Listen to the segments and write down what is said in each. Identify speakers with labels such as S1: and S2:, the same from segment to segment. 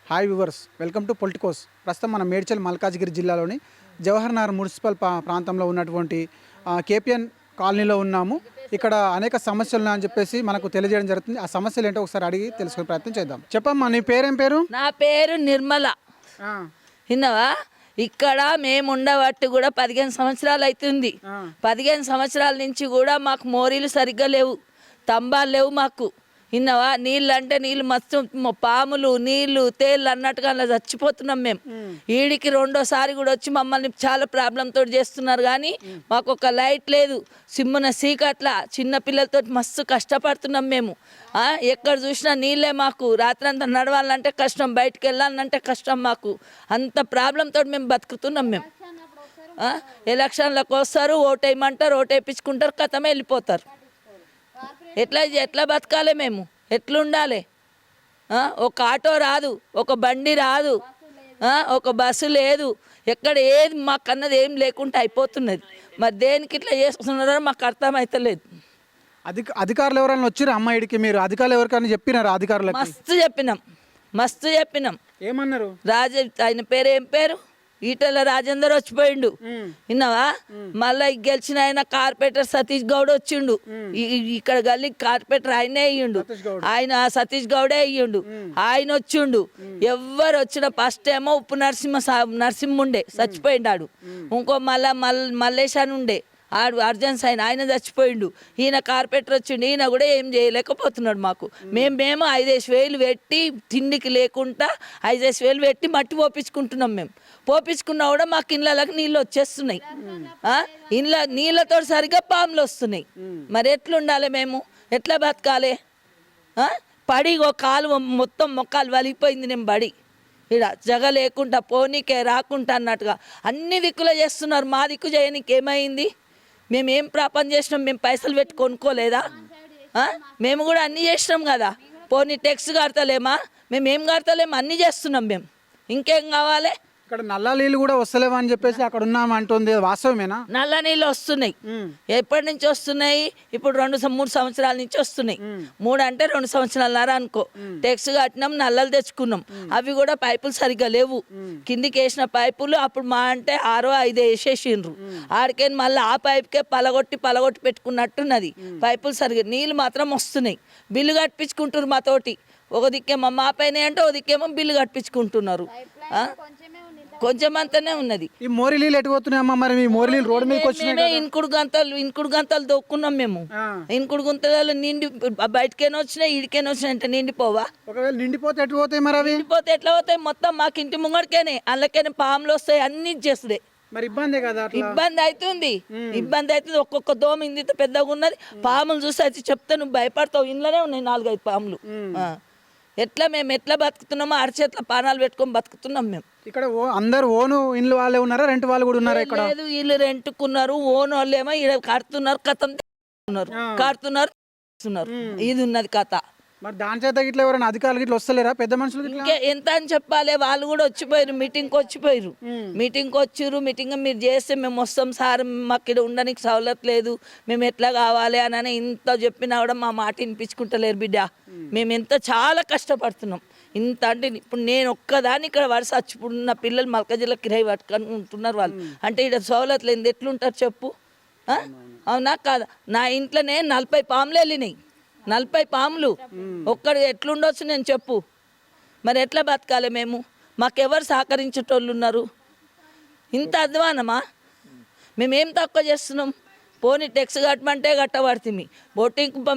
S1: Hi viewers, welcome to Politicos. ప్రస్తుతం మన మేడ్చల్ మల్కాజ్గిరి జిల్లాలోని జవహర్ నగర్ మున్సిపల్ ప్రాంతంలో ఉన్నటువంటి కేపిఎన్ కాలనీలో ఉన్నాము. ఇక్కడ అనేక సమస్యలు ఉన్నాయని చెప్పేసి మనకు తెలియజేయడం జరుగుతుంది. ఆ సమస్యలు ఏంటో ఒకసారి అడిగి తెలుసుకునే ప్రయత్నం చేద్దాం. చెప్పమ్మా, నీ పేరేం పేరు?
S2: నా పేరు నిర్మల. విన్నావా? ఇక్కడ మేము ఉండబట్టి కూడా 15 సంవత్సరాలు అవుతుంది. 15 సంవత్సరాల నుంచి కూడా మాకు మోరీలు సరిగ్గా లేవు, తంబాలు లేవు మాకు. విన్నావా? నీళ్ళు అంటే నీళ్ళు మస్తు పాములు నీళ్ళు తేళ్ళు అన్నట్టుగా అలా చచ్చిపోతున్నాం మేము. ఈడికి రెండోసారి కూడా వచ్చి మమ్మల్ని చాలా ప్రాబ్లంతో చేస్తున్నారు. కానీ మాకు ఒక లైట్ లేదు, సిమ్మున సీకట్ల చిన్నపిల్లలతో మస్తు కష్టపడుతున్నాం మేము. ఎక్కడ చూసినా నీళ్ళే మాకు. రాత్రంతా నడవాలంటే కష్టం, బయటకు వెళ్ళాలంటే కష్టం. మాకు అంత ప్రాబ్లంతో మేము బతుకుతున్నాం మేము. ఎలక్షన్లకు వస్తారు, ఓటేయమంటారు, ఓటేయించుకుంటారు, కథమే వెళ్ళిపోతారు. ఎట్లా బతకాలి మేము? ఎట్లుండాలి? ఒక ఆటో రాదు, ఒక బండి రాదు, ఒక బస్సు లేదు, ఎక్కడ ఏది మాకన్నది ఏం లేకుండా అయిపోతున్నది. మరి దేనికి ఇట్లా చేస్తున్నారో మాకు అర్థమవుతలేదు.
S1: అధికారులు ఎవరైనా వచ్చారు అమ్మాయిడికి? మీరు అధికారులు ఎవరికైనా చెప్పినారా? అధికారులకు
S2: మస్తు చెప్పినాం.
S1: ఏమన్నారు?
S2: ఆయన పేరు ఏం పేరు? ఈటల రాజేందర్ వచ్చిపోయిండు. విన్నావా? మళ్ళీ గెలిచిన ఆయన కార్పొరేటర్ సతీష్ గౌడ్ వచ్చిండు. ఇక్కడ గల్లీ కార్పొరేటర్ ఆయనే అయ్యిండు. ఆయన సతీష్ గౌడే అయ్యిండు. ఆయన వచ్చిండు. ఎవరు వచ్చిన ఫస్ట్ ఏమో ఉప్పు నరసింహ ఉండే, చచ్చిపోయిండాడు. ఇంకో మల్లేష్ అని ఉండే, ఆడు అర్జెన్స్ ఆయన చచ్చిపోయిండు. ఈయన కార్పొరేటర్ వచ్చిండు. ఈయన కూడా ఏం చేయలేకపోతున్నాడు మాకు. మేము 5,000 పెట్టి తిండికి లేకుండా 5,000 పెట్టి మట్టి పోపించుకుంటున్నాం. మేము పోపించుకున్నా కూడా మాకు ఇళ్ళకి నీళ్ళు వచ్చేస్తున్నాయి. నీళ్ళతో సరిగ్గా పాములు వస్తున్నాయి. మరి ఎట్లుండాలి మేము? ఎట్లా బతకాలి? పడి ఒక కాలు మొత్తం మొక్కలు వలిగిపోయింది. నేను బడి ఇక్కడ జగ లేకుండా పోనీకే రాకుండా అన్నట్టుగా అన్ని దిక్కులు చేస్తున్నారు. మా దిక్కు చేయనీకి ఏమైంది? మేము ఏం ప్రాపం చేసినాం? మేము పైసలు పెట్టి కొనుక్కోలేదా? మేము కూడా అన్నీ చేసినాం కదా. పోనీ టెక్స్ కడతలేమా? మేము ఏం కడతలేము, అన్నీ చేస్తున్నాం మేము. ఇంకేం కావాలి?
S1: ఇక్కడ నల్ల నీళ్ళు కూడా వస్తలేవా అని చెప్పేసి అక్కడ ఉన్నామంటుంది, వాస్తవమేనా?
S2: నల్ల నీళ్ళు వస్తున్నాయి. ఎప్పటి నుంచి వస్తున్నాయి? ఇప్పుడు 2-3 సంవత్సరాల నుంచి వస్తున్నాయి. 3 అంటే 2 సంవత్సరాలన్నర అనుకో. టెక్స్ కట్టినాం, నల్లలు తెచ్చుకున్నాం. అవి కూడా పైపులు సరిగ్గా లేవు. కిందికి వేసిన పైపులు అప్పుడు మా అంటే 6-5 వేసేసిండ్రు. ఆడికైనా మళ్ళీ ఆ పైపుకే పలగొట్టి పెట్టుకున్నట్టున్నది. పైపులు సరిగ్గా నీళ్ళు మాత్రం వస్తున్నాయి. బిల్లు కట్టించుకుంటున్నారు మాతోటి. ఒక దిక్కేమో మా పైన అంటే ఒక దిక్కేమో బిల్లు కట్టించుకుంటున్నారు. కొంచెం అంతనే ఉన్నది.
S1: ఈ మోరీలు ఎటు పోతున్నాయమ్మా? మరి మీ మోరీలు రోడ్డు మీదకి వచ్చినాయి.
S2: ఇంకుడు గంతలు దొక్కున్నాం మేము. ఇంకుడు గుంతలు నిండి బయటకైనా వచ్చినాయి, ఇడికైనా వచ్చినాయి అంటే నిండిపోవా?
S1: ఒకవేళ నిండిపోతే ఎటు పోతాయి? మరి అవి
S2: నిండిపోతే ఎట్లా పోతాయి? మొత్తం మాకు ఇంటి ముంగడికేనే, అందులోకైనా పాములు వస్తాయి, అన్ని చేస్తాయి.
S1: మరి ఇబ్బంది కదా?
S2: ఇబ్బంది అవుతుంది. ఒక్కొక్క దోమ ఇంత పెద్దగా ఉన్నది. పాములు చూసి అయితే చెప్తే నువ్వు భయపడతావు. ఇంట్లోనే ఉన్నాయి 4-5 పాములు. మేము ఎట్లా బతుకుతున్నామో అరచేట్ల పానాలు పెట్టుకొని బతుకుతున్నాం మేము. ఇక్కడ
S1: అందరు ఓను ఇండ్లు వాళ్ళే ఉన్నారా? రెంట్ వాళ్ళు కూడా ఉన్నారా? ఇక్కడ
S2: లేదు, వీళ్ళు రెంట్కున్నారు. ఓన్ వాళ్ళు ఏమో కడుతున్నారు, కథం కడుతున్నారు. ఇది ఉన్నది కథ.
S1: మరి దాని చేత ఇట్లా ఎవరైనా అధికారులు ఇట్లా వస్తలేరా? పెద్ద మనుషులు
S2: ఎంత అని చెప్పాలి? వాళ్ళు కూడా వచ్చిపోయారు, మీటింగ్కి వచ్చిపోయారు. మీటింగ్కి వచ్చిర్రు. మీటింగ్ మీరు చేస్తే మేము వస్తాం సార్, మాకు ఇక్కడ ఉండడానికి సౌలత్ లేదు, మేము ఎట్లా కావాలి అని ఇంత చెప్పినా కూడా మా మాట వినిపించుకుంటలేరు బిడ్డ. మేము ఎంత చాలా కష్టపడుతున్నాం. ఇంత అంటే ఇప్పుడు నేను ఒక్కదాన్ని ఇక్కడ వరుస వచ్చిపుడున్న పిల్లలు మల్కాజిల్లా కిరాయి పట్టుకొని ఉంటున్నారు. వాళ్ళు అంటే ఇక్కడ సౌలత్ లేదు, ఎట్లుంటారు చెప్పు? అవునా కాదా? నా ఇంట్లోనే 40 పాములు వెళ్ళినాయి. 40 పాములు ఒక్కడు ఎట్లుండొచ్చు నేను చెప్పు? మరి ఎట్లా బతకాలి మేము? మాకెవరు సహకరించేటోళ్ళు ఉన్నారు? ఇంత అధ్వానమా? మేమేం తక్కువ చేస్తున్నాం? పోనీ టెక్స్ కట్టమంటే కట్టబడుతుంది,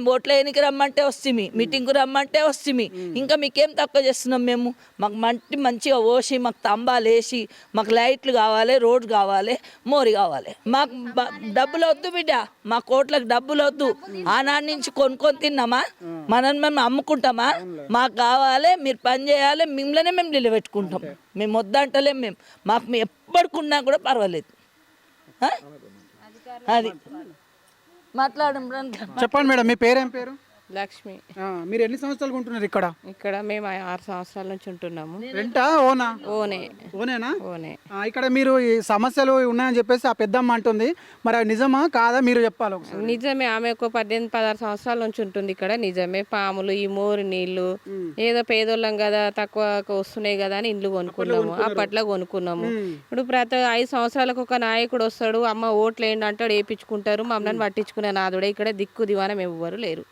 S2: బోట్లో ఎనికి రమ్మంటే వస్తుంది, మీటింగ్కు రమ్మంటే వస్తుంది. ఇంకా మీకేం తక్కువ చేస్తున్నాం మేము? మాకు మంచిగా పోసి, మాకు తంబాలు వేసి, మాకు లైట్లు కావాలి, రోడ్ కావాలి, మోరి కావాలి. మాకు డబ్బులు వద్దు బిడ్డ, మా కోట్లకు డబ్బులు వద్దు. ఆనాటి నుంచి కొనుక్కొని తిన్నామా? మేము అమ్ముకుంటామా? మాకు కావాలి, మీరు పని చేయాలి, మిమ్మల్నే మేము నిలబెట్టుకుంటాం. మేము వద్దంటలేం. మాకు ఎప్పటికున్నా కూడా పర్వాలేదు. అది మాట్లాడడం.
S1: చెప్పండి మేడం, మీ పేరేం పేరు?
S3: లక్ష్మి.
S1: మీరు ఎన్ని సంవత్సరాలు ఉంటున్నారు ఇక్కడ?
S3: ఇక్కడ మేము 6 సంవత్సరాల నుంచి ఉంటున్నాము.
S1: రెంటా ఓనా?
S3: ఓనే.
S1: ఓనేనా?
S3: ఓనే.
S1: ఇక్కడ మీరు ఈ సమస్యలు ఉన్నాయని చెప్పేసి ఆ పెద్దమ్మ అంటుంది, మరి అవి నిజమా కాదా మీరు చెప్పాలి ఒకసారి.
S3: నిజమే, ఆమె ఒక 18-16 సంవత్సరాల నుంచి ఉంటుంది ఇక్కడ. నిజమే, పాములు, ఈ మోరు నీళ్లు, ఏదో పేదోళ్ళం కదా తక్కువ వస్తున్నాయి కదా అని ఇండ్లు కొనుక్కున్నాము. అప్పట్లో కొనుక్కున్నాము. ఇప్పుడు ప్రతి 5 సంవత్సరాలకు ఒక నాయకుడు వస్తాడు, అమ్మ ఓట్లు ఏంటి అంటాడు, వేయించుకుంటారు. మమ్మల్ని పట్టించుకునే నాదుడే ఇక్కడ దిక్కు దివానం ఎవ్వరు లేరు.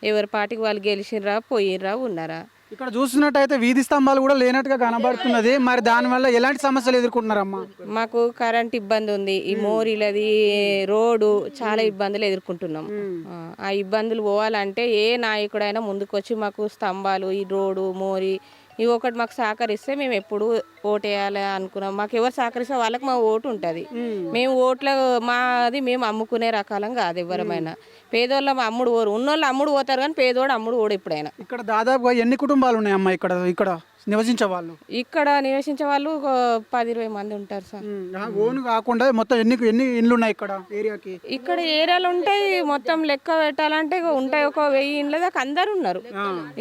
S3: ఎవరి పాటికి వాళ్ళు గెలిచినరా పోయినరా ఉన్నారా.
S1: ఇక్కడ చూస్తున్నట్టయితే వీధి స్తంభాలు కూడా లేనట్టుగా కనబడుతున్నది. మరి దానివల్ల ఎలాంటి సమస్యలు ఎదుర్కొంటున్నారమ్మా?
S3: మాకు కరెంట్ ఇబ్బంది ఉంది, ఈ మోరీలది రోడ్డు చాలా ఇబ్బందులు ఎదుర్కొంటున్నాం. ఆ ఇబ్బందులు పోవాలంటే ఏ నాయకుడైనా ముందుకు వచ్చి మాకు స్తంభాలు, ఈ రోడ్డు, మోరీ ఇవి ఒకటి మాకు సహకరిస్తే మేము ఎప్పుడు ఓటేయాలి అనుకున్నాం. మాకు ఎవరు సహకరిస్తే వాళ్ళకి మా ఓటు ఉంటుంది. మేము ఓట్ల మాది మేము అమ్ముకునే రకాలం కాదు. ఎవరమైనా పేదోళ్ళ అమ్ముడు ఓరు, ఉన్నోళ్ళు అమ్ముడు పోతారు కానీ పేదోడు అమ్ముడు ఓడు ఎప్పుడైనా.
S1: ఇక్కడ దాదాపుగా ఎన్ని కుటుంబాలు ఉన్నాయమ్మా ఇక్కడ నివసించే వాళ్ళు?
S3: ఇక్కడ నివసించే వాళ్ళు ఒక 10-20 మంది ఉంటారు సార్.
S1: ఓన్ కాకుండా మొత్తం ఎన్ని ఇండ్లు ఉన్నాయి ఇక్కడ ఏరియాకి?
S3: ఇక్కడ ఏరియాలు ఉంటాయి, మొత్తం లెక్క పెట్టాలంటే ఉంటాయి ఒక 1000 ఇండ్ల దాకా అందరు ఉన్నారు.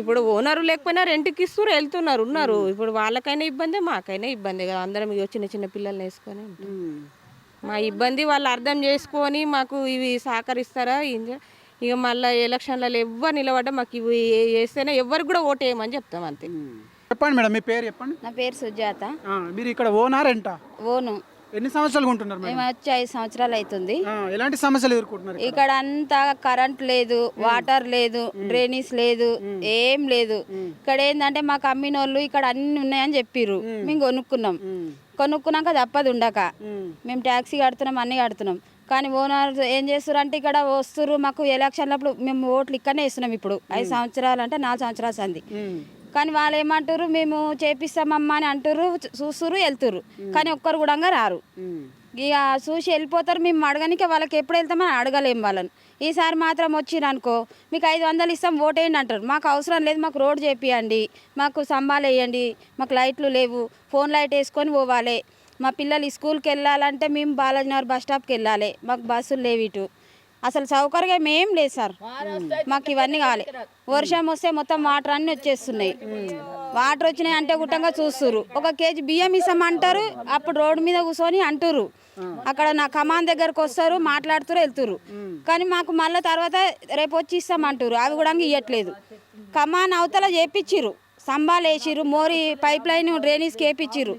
S3: ఇప్పుడు ఓనరు లేకపోయినా రెంట్కి ఇస్తారు, వెళ్తున్నారు, ఉన్నారు. ఇప్పుడు వాళ్ళకైనా ఇబ్బంది, మాకైనా ఇబ్బంది కదా. అందరం చిన్న చిన్న పిల్లల్ని వేసుకొని మా ఇబ్బంది వాళ్ళు అర్థం చేసుకొని మాకు ఇవి సహకరిస్తారా. ఇక మళ్ళీ ఎలక్షన్లలో ఎవ్వరు నిలబడ్డా మాకు ఇవి వేస్తేనే ఎవరికి కూడా ఓటు వేయమని చెప్తాం అంతే.
S1: చెప్పండి మేడం, మీ పేరు చెప్పండి.
S4: నా పేరు సుజాత.
S1: మీరు ఇక్కడ ఓనా రెంటా?
S4: ఓను.
S1: ఎన్ని సంవత్సరాలు ఉంటున్నారు?
S4: మేము వచ్చి 5 సంవత్సరాలు అవుతుంది.
S1: ఎలాంటి సమస్యలు ఎదుర్కొంటున్నారు?
S4: ఇక్కడ అంతా కరెంట్ లేదు, వాటర్ లేదు, డ్రైనేజ్ లేదు, ఏం లేదు. ఇక్కడ ఏంటంటే మాకు అమ్మినోళ్ళు ఇక్కడ అన్ని ఉన్నాయని చెప్పిర్రు. మేము కొనుక్కున్నాక తప్పదు ఉండక. మేము ట్యాక్సీ కడుతున్నాం, అన్ని కడుతున్నాం. కానీ ఓనర్ ఏం చేస్తారు అంటే ఇక్కడ వస్తున్నారు. మాకు ఎలక్షన్లప్పుడు మేము ఓట్లు ఇక్కడనే వేస్తున్నాం. ఇప్పుడు 5 సంవత్సరాలు అంటే 4 సంవత్సరాలు సంది. కానీ వాళ్ళు ఏమంటారు, మేము చేపిస్తామమ్మా అని అంటారు, చూస్తురు, వెళ్తురు. కానీ ఒక్కరు కూడా రారు. ఇక చూసి వెళ్ళిపోతారు. మేము అడగనికే వాళ్ళకి ఎప్పుడు వెళ్తామని అడగలేము వాళ్ళని. ఈసారి మాత్రం వచ్చిరనుకో మీకు 500 ఇస్తాం ఓటేయండి అంటారు. మాకు అవసరం లేదు, మాకు రోడ్ చేపియండి, మాకు స్తంభాలు వేయండి, మాకు లైట్లు లేవు, ఫోన్ లైట్ వేసుకొని పోవాలి. మా పిల్లలు స్కూల్కి వెళ్ళాలంటే మేము బాలాజీనగర్ బస్ స్టాప్కి వెళ్ళాలి, మాకు బస్సులు లేవు. ఇటు అసలు సౌకర్యం ఏం లేదు సార్. మాకు ఇవన్నీ కావాలి. వర్షం వస్తే మొత్తం వాటర్ అన్నీ వచ్చేస్తున్నాయి. వాటర్ వచ్చినాయి అంటే గుట్టంగా చూస్తురు. 1 కేజీ బియ్యం ఇస్తామంటారు, అప్పుడు రోడ్డు మీద కూర్చొని అంటారు. అక్కడ నా కమాన్ దగ్గరకు వస్తారు, మాట్లాడుతూ వెళ్తురు. కానీ మాకు మళ్ళీ తర్వాత రేపు వచ్చి ఇస్తామంటారు, అవి కూడా ఇవ్వట్లేదు. కమాన్ అవతల చేపించిర్రు, స్తంభాలు వేసిర్రు, మోరీ పైప్ లైన్ డ్రైనేజ్కి వేపించిర్రు.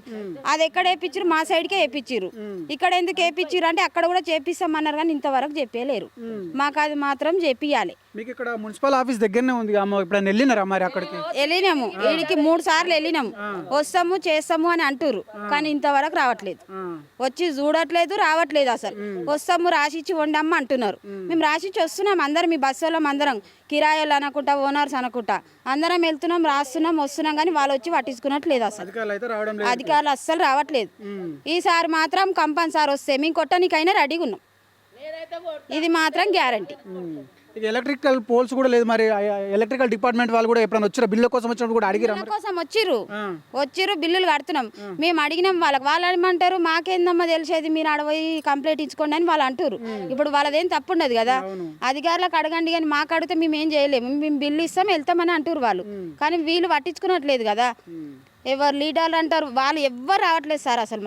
S4: అది ఎక్కడ వేపించారు? మా సైడ్కే వేపించిర్రు. ఇక్కడ ఎందుకు వేపించిర్రు అంటే అక్కడ కూడా చేపిస్తామన్నారు కానీ ఇంతవరకు చెప్పలేరు. మాకు అది మాత్రం చేపియాలి.
S1: మీకు ఇక్కడ మున్సిపల్ ఆఫీస్ దగ్గరనే ఉంది, ఇప్పుడు వెళ్ళినారా మరి అక్కడికి?
S4: వెళ్ళినాము, వీడికి 3 సార్లు వెళ్ళినాము. వస్తాము చేస్తాము అని అంటారు కానీ ఇంతవరకు రావట్లేదు. వచ్చి చూడట్లేదు, రావట్లేదు. అసలు వస్తాము రాసిచ్చి వండమ్మ అంటున్నారు. మేము రాసిచ్చి వస్తున్నాం అందరం, మీ బస్సు వాళ్ళం అందరం, కిరాయిలు అనకుండా, ఓనర్స్ అనకుండా అందరం వెళ్తున్నాం, రాస్తున్నాం, వస్తున్నాం. కానీ వాళ్ళు వచ్చి పట్టించుకున్నట్లేదు. అసలు అధికారులు అస్సలు రావట్లేదు. ఈసారి మాత్రం కంపల్సరీ వస్తే మేము కొట్టనికైనా రెడీగా ఉన్నాం. ఇది మాత్రం గ్యారంటీ.
S1: ఎలక్ట్రికల్ పోల్స్ కూడా లేదు. మరి ఎలక్ట్రికల్ డిపార్ట్మెంట్ వాళ్ళు కూడా ఎప్పుడైనా వచ్చారు బిల్లు కోసం వచ్చినప్పుడు కూడా అడిగిరా?
S4: కోసం వచ్చిర్రు, బిల్లులు కడుతున్నాం. మేము అడిగినాం వాళ్ళకి. వాళ్ళు ఏమంటారు, మాకేందమ్మా తెలిసేది, మీరు అడవి కంప్లైంట్ ఇచ్చుకోండి అని వాళ్ళు అంటారు. ఇప్పుడు వాళ్ళదేం తప్పు ఉండదు కదా. అధికారులకు అడగండి కానీ మాకు అడిగితే మేము ఏం చేయలేము. మేము బిల్లు ఇస్తాం వెళ్తామని అంటారు వాళ్ళు. కానీ వీళ్ళు పట్టించుకున్నట్లేదు కదా. ఎవరు లీడర్లు అంటారు, వాళ్ళు ఎవ్వరు రావట్లేదు సార్. అసలు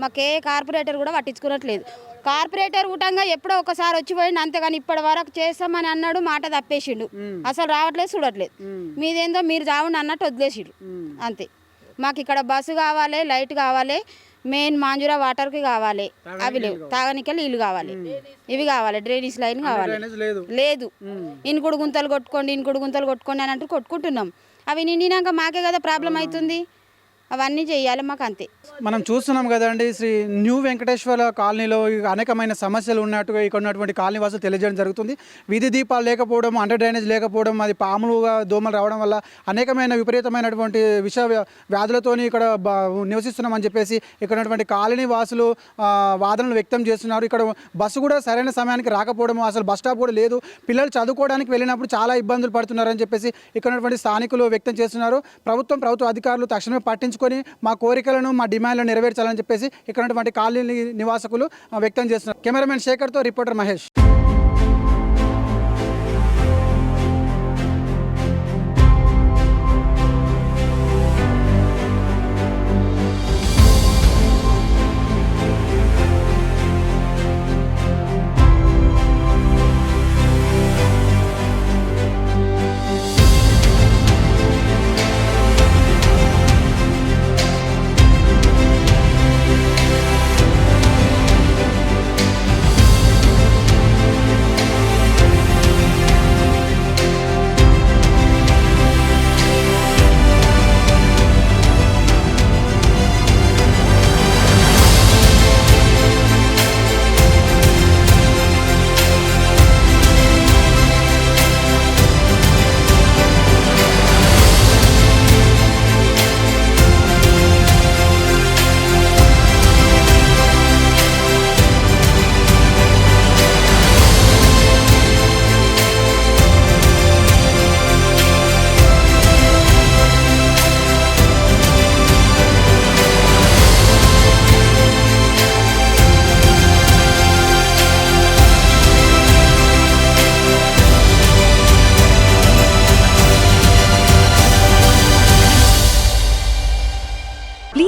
S4: మాకే కార్పొరేటర్ కూడా పట్టించుకున్నట్లేదు. కార్పొరేటర్ ఊటంగా ఎప్పుడో ఒకసారి వచ్చి పోయిండు అంతేగాని ఇప్పటి వరకు చేస్తామని అన్నాడు, మాట తప్పేసిండు. అసలు రావట్లేదు, చూడట్లేదు. మీదేందో మీరు చావండి అన్నట్టు వదిలేసిండు అంతే. మాకు ఇక్కడ బస్సు కావాలి, లైట్ కావాలి, మెయిన్ మాంజురా వాటర్కి కావాలి, అవి లేవు. తాగనికే నీళ్ళు కావాలి, ఇవి కావాలి, డ్రైనేజ్ లైన్ కావాలి, లేదు. ఇనుకుడు గుంతలు కొట్టుకోండి అని అంటూ కొట్టుకుంటున్నాం. అవి నిండినాక మాకే కదా ప్రాబ్లం అవుతుంది. అవన్నీ చేయాలి మాకు అంతే.
S1: మనం చూస్తున్నాం కదండి, శ్రీ న్యూ వెంకటేశ్వర కాలనీలో అనేకమైన సమస్యలు ఉన్నట్టుగా ఇక్కడ ఉన్నటువంటి కాలనీ వాసులు తెలియజేయడం జరుగుతుంది. వీధి దీపాలు లేకపోవడం, అండర్ డ్రైనేజ్ లేకపోవడం, అది పాములుగా దోమలు రావడం వల్ల అనేకమైన విపరీతమైనటువంటి విష వ్యాధులతోని ఇక్కడ నివసిస్తున్నామని చెప్పేసి ఇక్కడ ఉన్నటువంటి కాలనీ వాసులు వాదనలు వ్యక్తం చేస్తున్నారు. ఇక్కడ బస్సు కూడా సరైన సమయానికి రాకపోవడం, అసలు బస్ స్టాప్ కూడా లేదు, పిల్లలు చదువుకోవడానికి వెళ్ళినప్పుడు చాలా ఇబ్బందులు పడుతున్నారని చెప్పేసి ఇక్కడ ఉన్నటువంటి స్థానికులు వ్యక్తం చేస్తున్నారు. ప్రభుత్వ అధికారులు తక్షణమే పట్టించుకొని మా కోరికలను, మా డిమాండ్లను నెరవేర్చాలని చెప్పేసి ఇక్కడ ఉన్నటువంటి కాలనీ నివాసకులు వ్యక్తం చేస్తున్నారు. కెమెరామెన్ శేఖర్తో reporter Mahesh.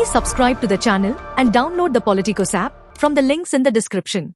S5: subscribe to the channel and download the Politicos app from the links in the description.